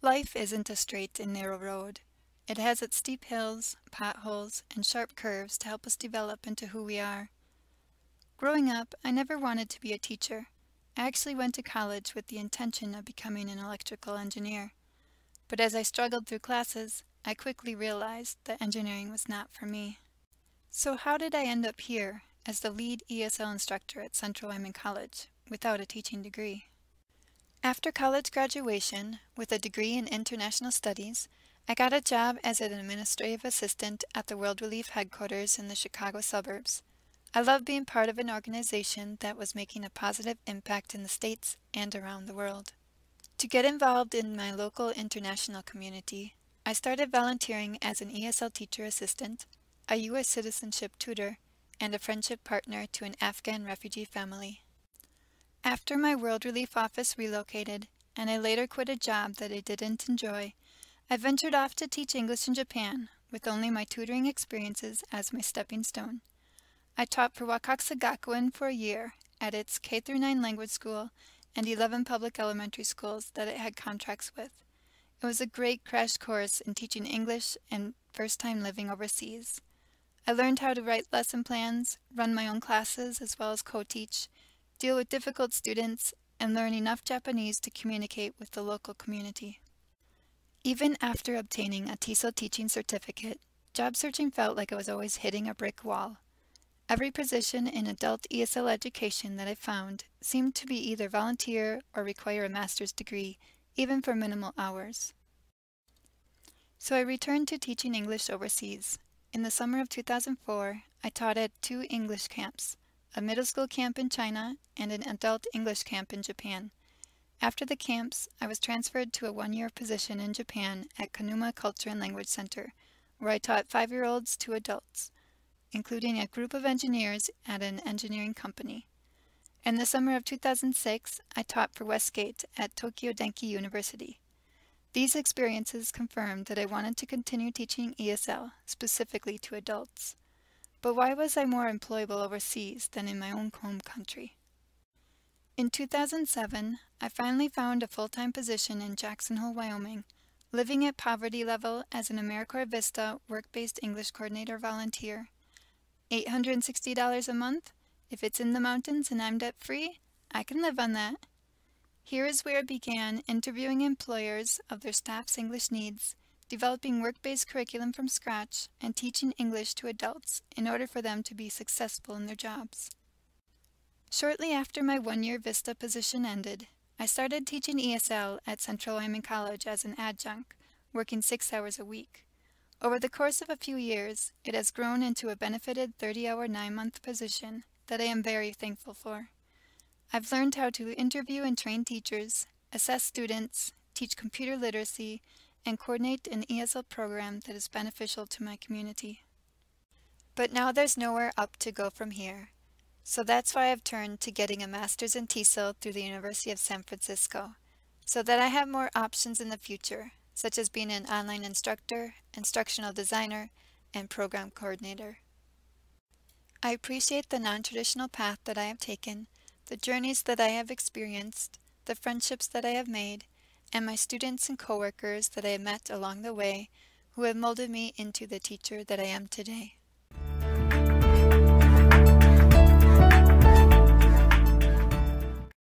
Life isn't a straight and narrow road. It has its steep hills, potholes, and sharp curves to help us develop into who we are. Growing up, I never wanted to be a teacher. I actually went to college with the intention of becoming an electrical engineer. But as I struggled through classes, I quickly realized that engineering was not for me. So how did I end up here as the lead ESL instructor at Central Wyoming College without a teaching degree? After college graduation, with a degree in international studies, I got a job as an administrative assistant at the World Relief headquarters in the Chicago suburbs. I loved being part of an organization that was making a positive impact in the States and around the world. To get involved in my local international community, I started volunteering as an ESL teacher assistant, a U.S. citizenship tutor, and a friendship partner to an Afghan refugee family. After my World Relief office relocated, and I later quit a job that I didn't enjoy, I ventured off to teach English in Japan, with only my tutoring experiences as my stepping stone. I taught for Wakaksa Gakuen for a year at its K-9 language school and 11 public elementary schools that it had contracts with. It was a great crash course in teaching English and first time living overseas. I learned how to write lesson plans, run my own classes as well as co-teach, deal with difficult students, and learn enough Japanese to communicate with the local community. Even after obtaining a TESOL teaching certificate, job searching felt like I was always hitting a brick wall. Every position in adult ESL education that I found seemed to be either volunteer or require a master's degree, even for minimal hours. So I returned to teaching English overseas. In the summer of 2004, I taught at 2 English camps, a middle school camp in China and an adult English camp in Japan. After the camps, I was transferred to a 1-year position in Japan at Kanuma Culture and Language Center, where I taught 5-year-olds to adults, including a group of engineers at an engineering company. In the summer of 2006, I taught for Westgate at Tokyo Denki University. These experiences confirmed that I wanted to continue teaching ESL, specifically to adults. But why was I more employable overseas than in my own home country? In 2007, I finally found a full-time position in Jackson Hole, Wyoming, living at poverty level as an AmeriCorps Vista work-based English coordinator volunteer. $860 a month? If it's in the mountains and I'm debt-free, I can live on that. Here is where I began interviewing employers of their staff's English needs, developing work-based curriculum from scratch, and teaching English to adults in order for them to be successful in their jobs. Shortly after my 1-year Vista position ended, I started teaching ESL at Central Wyoming College as an adjunct, working 6 hours a week. Over the course of a few years, it has grown into a benefited 30-hour 9-month position that I am very thankful for. I've learned how to interview and train teachers, assess students, teach computer literacy, and coordinate an ESL program that is beneficial to my community. But now there's nowhere up to go from here. So that's why I've turned to getting a master's in TESOL through the University of San Francisco, so that I have more options in the future, such as being an online instructor, instructional designer, and program coordinator. I appreciate the non-traditional path that I have taken, the journeys that I have experienced, the friendships that I have made, and my students and coworkers that I have met along the way who have molded me into the teacher that I am today.